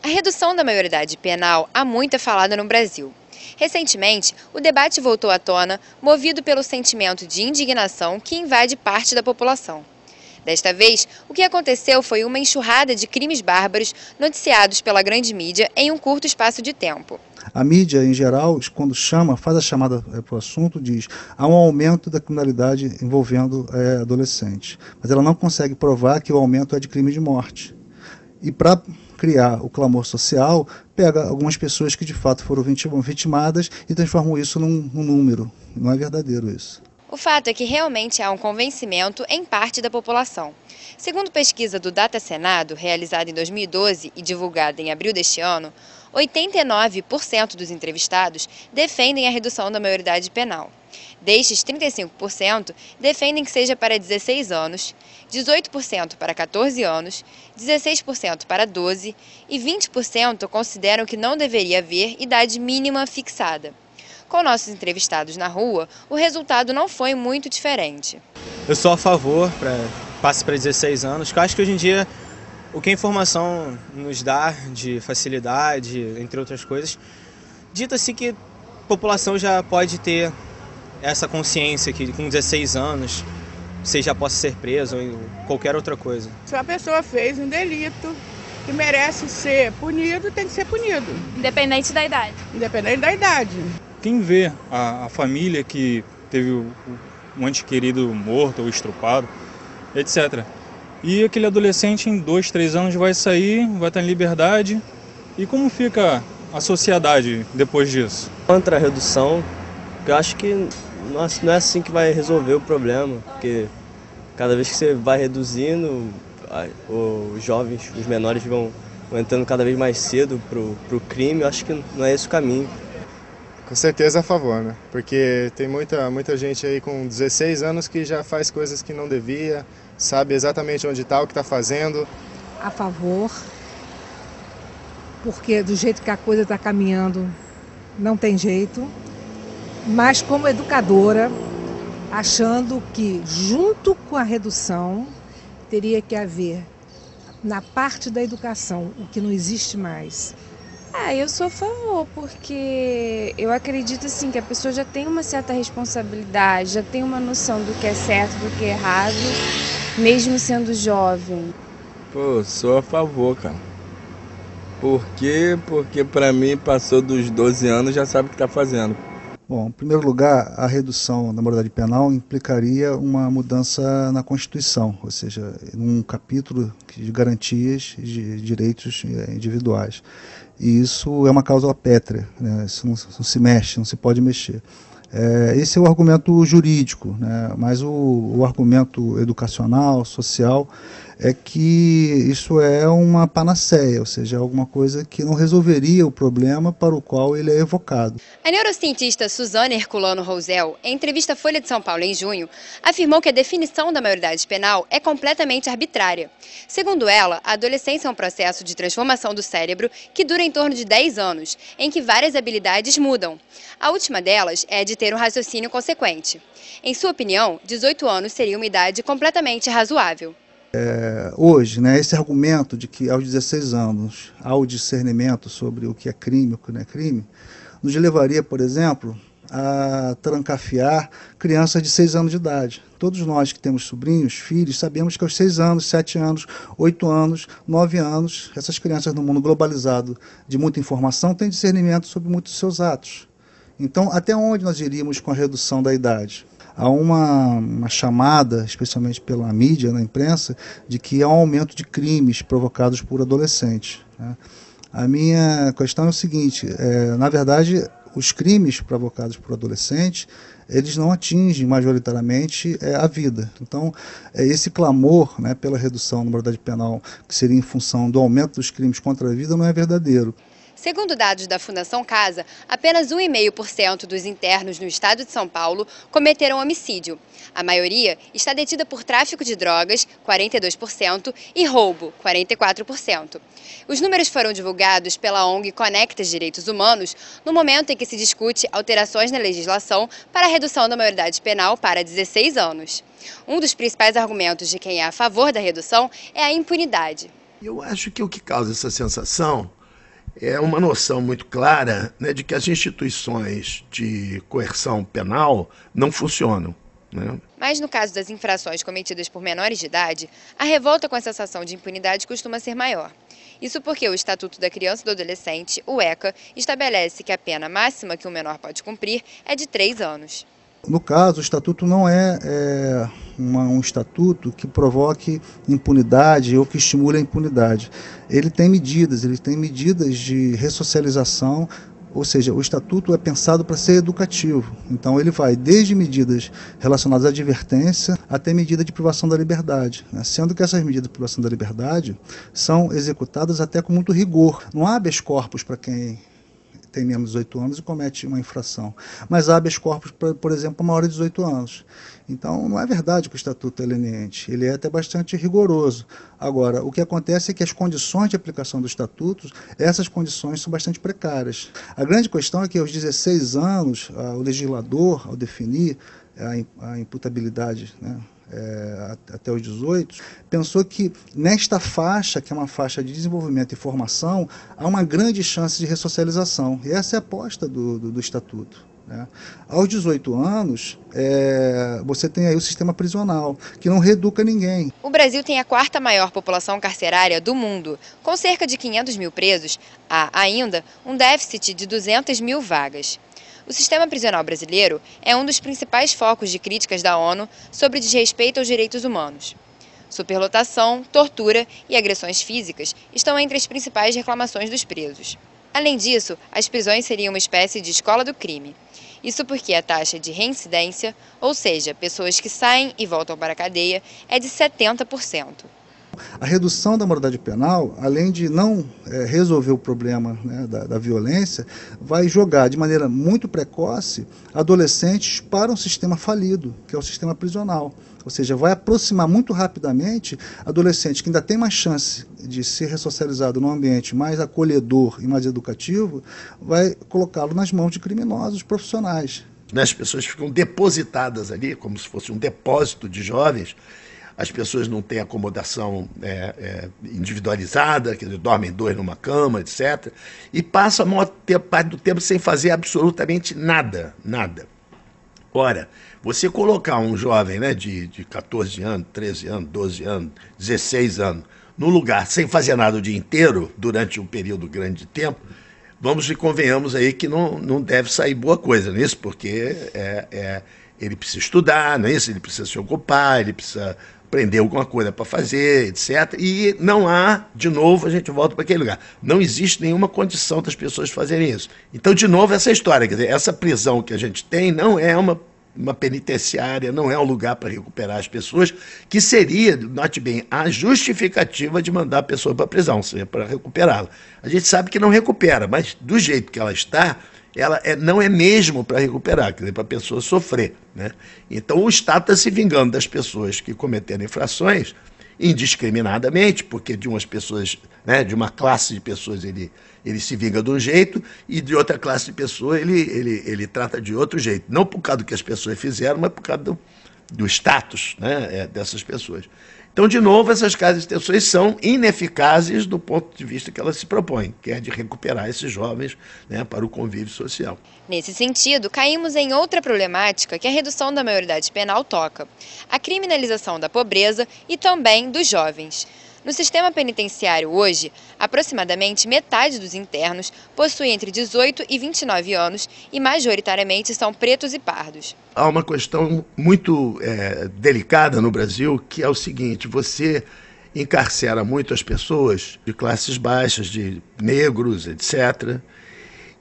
A redução da maioridade penal há muito é falada no Brasil. Recentemente, o debate voltou à tona, movido pelo sentimento de indignação que invade parte da população. Desta vez, o que aconteceu foi uma enxurrada de crimes bárbaros noticiados pela grande mídia em um curto espaço de tempo. A mídia, em geral, quando faz a chamada para o assunto, diz há um aumento da criminalidade envolvendo adolescentes. Mas ela não consegue provar que o aumento é de crime de morte. E para criar o clamor social, pega algumas pessoas que de fato foram vitimadas e transformam isso num número. Não é verdadeiro isso. O fato é que realmente há um convencimento em parte da população. Segundo pesquisa do Data Senado, realizada em 2012 e divulgada em abril deste ano, 89% dos entrevistados defendem a redução da maioridade penal. Destes, 35% defendem que seja para 16 anos, 18% para 14 anos, 16% para 12 e 20% consideram que não deveria haver idade mínima fixada. Com nossos entrevistados na rua, o resultado não foi muito diferente. Eu sou a favor passe para 16 anos, porque eu acho que hoje em dia o que a informação nos dá de facilidade, entre outras coisas, dita-se que a população já pode ter essa consciência que com 16 anos você já possa ser preso ou qualquer outra coisa. Se uma pessoa fez um delito que merece ser punido, tem que ser punido. Independente da idade. Independente da idade. Quem vê a família que teve um ente querido morto ou estrupado, etc. E aquele adolescente em 2, 3 anos vai sair, vai estar em liberdade. E como fica a sociedade depois disso? Contra a redução, eu acho que não é assim que vai resolver o problema, porque cada vez que você vai reduzindo, os jovens, os menores vão entrando cada vez mais cedo pro crime. Eu acho que não é esse o caminho. Com certeza a favor, né? Porque tem muita gente aí com 16 anos que já faz coisas que não devia, sabe exatamente onde está, o que está fazendo. A favor, porque do jeito que a coisa está caminhando, não tem jeito. Mas como educadora, achando que junto com a redução, teria que haver, na parte da educação, o que não existe mais. Eu sou a favor, porque eu acredito assim, que a pessoa já tem uma certa responsabilidade, já tem uma noção do que é certo, do que é errado, mesmo sendo jovem. Pô, sou a favor, cara. Por quê? Porque pra mim passou dos 12 anos, já sabe o que tá fazendo. Bom, em primeiro lugar, a redução da maioridade penal implicaria uma mudança na Constituição, ou seja, num capítulo de garantias de direitos individuais. E isso é uma cláusula pétrea, né? Isso não se mexe, não se pode mexer. Esse é o argumento jurídico, né? Mas o argumento educacional, social, é que isso é uma panaceia, ou seja, é alguma coisa que não resolveria o problema para o qual ele é evocado. A neurocientista Suzana Herculano Rosel, em entrevista à Folha de São Paulo em junho, afirmou que a definição da maioridade penal é completamente arbitrária. Segundo ela, a adolescência é um processo de transformação do cérebro que dura em torno de 10 anos, em que várias habilidades mudam. A última delas é a de ter um raciocínio consequente. Em sua opinião, 18 anos seria uma idade completamente razoável. Hoje, né, esse argumento de que aos 16 anos há o discernimento sobre o que é crime e o que não é crime, nos levaria, por exemplo, a trancafiar crianças de 6 anos de idade. Todos nós que temos sobrinhos, filhos, sabemos que aos 6 anos, 7 anos, 8 anos, 9 anos, essas crianças no mundo globalizado de muita informação têm discernimento sobre muitos dos seus atos. Então, até onde nós iríamos com a redução da idade? Há uma chamada, especialmente pela mídia, na imprensa, de que há um aumento de crimes provocados por adolescentes, né? A minha questão é o seguinte, na verdade, os crimes provocados por adolescentes, eles não atingem majoritariamente a vida. Então, esse clamor, né, pela redução da maioridade penal, que seria em função do aumento dos crimes contra a vida, não é verdadeiro. Segundo dados da Fundação Casa, apenas 1,5% dos internos no estado de São Paulo cometeram homicídio. A maioria está detida por tráfico de drogas, 42%, e roubo, 44%. Os números foram divulgados pela ONG Conecta Direitos Humanos no momento em que se discute alterações na legislação para a redução da maioridade penal para 16 anos. Um dos principais argumentos de quem é a favor da redução é a impunidade. Eu acho que o que causa essa sensação é uma noção muito clara, né, de que as instituições de coerção penal não funcionam, né? Mas no caso das infrações cometidas por menores de idade, a revolta com a sensação de impunidade costuma ser maior. Isso porque o Estatuto da Criança e do Adolescente, o ECA, estabelece que a pena máxima que um menor pode cumprir é de 3 anos. No caso, o estatuto não é um estatuto que provoque impunidade ou que estimule a impunidade. Ele tem medidas de ressocialização, ou seja, o estatuto é pensado para ser educativo. Então ele vai desde medidas relacionadas à advertência até medida de privação da liberdade, né? Sendo que essas medidas de privação da liberdade são executadas até com muito rigor. Não há habeas corpus para quem tem menos de 18 anos e comete uma infração, mas há habeas corpus, por exemplo, para maior de 18 anos. Então, não é verdade que o Estatuto é leniente, ele é até bastante rigoroso. Agora, o que acontece é que as condições de aplicação do Estatuto, essas condições são bastante precárias. A grande questão é que aos 16 anos, o legislador, ao definir a imputabilidade, né, até os 18, pensou que nesta faixa, que é uma faixa de desenvolvimento e formação, há uma grande chance de ressocialização. E essa é a aposta do Estatuto, né? Aos 18 anos, você tem aí o sistema prisional, que não reeduca ninguém. O Brasil tem a 4ª maior população carcerária do mundo. Com cerca de 500 mil presos, há ainda um déficit de 200 mil vagas. O sistema prisional brasileiro é um dos principais focos de críticas da ONU sobre desrespeito aos direitos humanos. Superlotação, tortura e agressões físicas estão entre as principais reclamações dos presos. Além disso, as prisões seriam uma espécie de escola do crime. Isso porque a taxa de reincidência, ou seja, pessoas que saem e voltam para a cadeia, é de 70%. A redução da moralidade penal, além de não resolver o problema, né, da violência, vai jogar de maneira muito precoce adolescentes para um sistema falido, que é o sistema prisional. Ou seja, vai aproximar muito rapidamente adolescentes que ainda tem mais chance de ser ressocializado num ambiente mais acolhedor e mais educativo, vai colocá-lo nas mãos de criminosos profissionais. As pessoas ficam depositadas ali, como se fosse um depósito de jovens. As pessoas não têm acomodação individualizada, quer dizer, dormem 2 numa cama, etc. E passam a maior parte do tempo sem fazer absolutamente nada, nada. Ora, você colocar um jovem, né, de 14 anos, 13 anos, 12 anos, 16 anos, num lugar sem fazer nada o dia inteiro, durante um período grande de tempo, vamos e convenhamos aí que não deve sair boa coisa nisso, porque ele precisa estudar, não é isso? Ele precisa se ocupar, ele precisa aprender alguma coisa para fazer, etc. E não há, de novo, a gente volta para aquele lugar. Não existe nenhuma condição das pessoas fazerem isso. Então, de novo, essa história, quer dizer, essa prisão que a gente tem não é uma penitenciária, não é um lugar para recuperar as pessoas, que seria, note bem, a justificativa de mandar a pessoa para a prisão, seria para recuperá-la. A gente sabe que não recupera, mas do jeito que ela está, ela não é mesmo para recuperar, quer dizer, para a pessoa sofrer, né? Então o Estado está se vingando das pessoas que cometeram infrações indiscriminadamente, porque de umas pessoas, né, de uma classe de pessoas ele se vinga de um jeito e de outra classe de pessoas ele trata de outro jeito. Não por causa do que as pessoas fizeram, mas por causa do status, né, dessas pessoas. Então, de novo, essas casas de detenções são ineficazes do ponto de vista que elas se propõem, que é de recuperar esses jovens, né, para o convívio social. Nesse sentido, caímos em outra problemática que a redução da maioridade penal toca: a criminalização da pobreza e também dos jovens. No sistema penitenciário hoje, aproximadamente metade dos internos possui entre 18 e 29 anos e majoritariamente são pretos e pardos. Há uma questão muito delicada no Brasil, que é o seguinte: você encarcera muito as pessoas de classes baixas, de negros, etc.,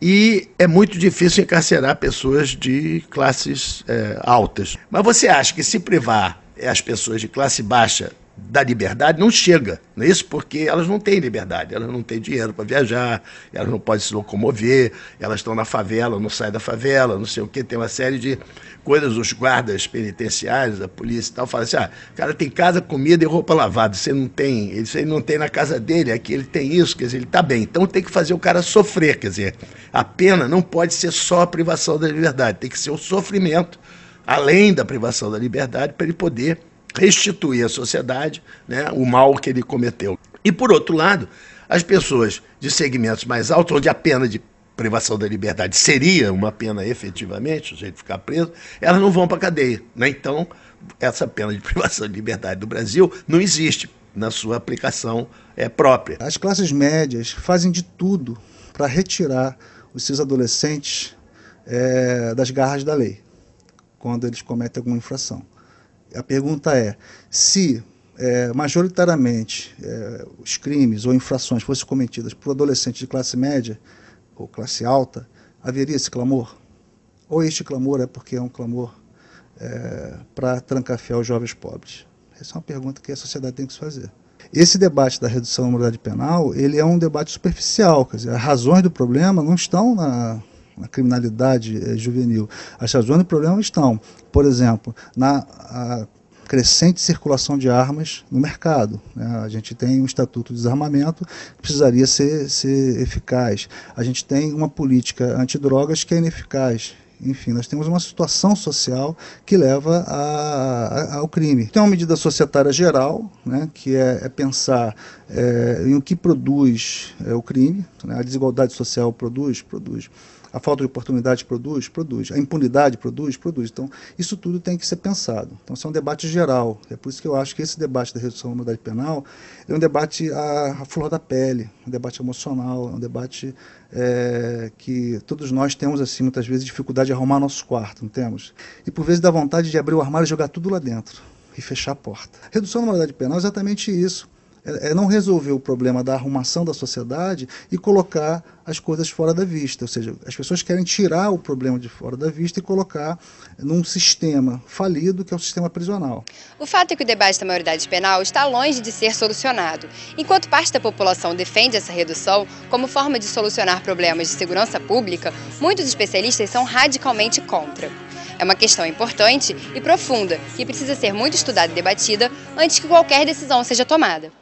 e é muito difícil encarcerar pessoas de classes altas. Mas você acha que se privar as pessoas de classe baixa da liberdade não chega, não é isso? Porque elas não têm liberdade, elas não têm dinheiro para viajar, elas não podem se locomover, elas estão na favela, não saem da favela, não sei o que, tem uma série de coisas. Os guardas penitenciários, a polícia e tal, falam assim: cara tem casa, comida e roupa lavada, você não tem, isso aí não tem na casa dele, aqui ele tem isso, quer dizer, ele está bem, então tem que fazer o cara sofrer, quer dizer, a pena não pode ser só a privação da liberdade, tem que ser o sofrimento, além da privação da liberdade, para ele poder restituir à sociedade, né, o mal que ele cometeu. E, por outro lado, As pessoas de segmentos mais altos, onde a pena de privação da liberdade seria uma pena efetivamente, o sujeito ficar preso, elas não vão para a cadeia, né? Então, essa pena de privação de liberdade do Brasil não existe na sua aplicação própria. As classes médias fazem de tudo para retirar os seus adolescentes das garras da lei, quando eles cometem alguma infração. A pergunta é, se majoritariamente os crimes ou infrações fossem cometidas por adolescentes de classe média ou classe alta, haveria esse clamor? Ou este clamor é porque é um clamor para trancafiar os jovens pobres? Essa é uma pergunta que a sociedade tem que se fazer. Esse debate da redução da moralidade penal, ele é um debate superficial, quer dizer, as razões do problema não estão na criminalidade juvenil. As razões do problema estão, por exemplo, na crescente circulação de armas no mercado, né? A gente tem um estatuto de desarmamento que precisaria ser eficaz. A gente tem uma política antidrogas que é ineficaz. Enfim, nós temos uma situação social que leva ao crime. Tem uma medida societária geral, né, que é pensar em o que produz o crime, né? A desigualdade social produz. A falta de oportunidade produz. A impunidade produz. Então, isso tudo tem que ser pensado. Então, isso é um debate geral. É por isso que eu acho que esse debate da redução da moralidade penal é um debate à flor da pele, um debate emocional, um debate que todos nós temos, assim, muitas vezes, dificuldade de arrumar nosso quarto, não temos? E, por vezes, dá vontade de abrir o armário e jogar tudo lá dentro e fechar a porta. Redução da moralidade penal é exatamente isso. É não resolver o problema da arrumação da sociedade e colocar as coisas fora da vista. Ou seja, as pessoas querem tirar o problema de fora da vista e colocar num sistema falido, que é o sistema prisional. O fato é que o debate da maioridade penal está longe de ser solucionado. Enquanto parte da população defende essa redução como forma de solucionar problemas de segurança pública, muitos especialistas são radicalmente contra. É uma questão importante e profunda, que precisa ser muito estudada e debatida antes que qualquer decisão seja tomada.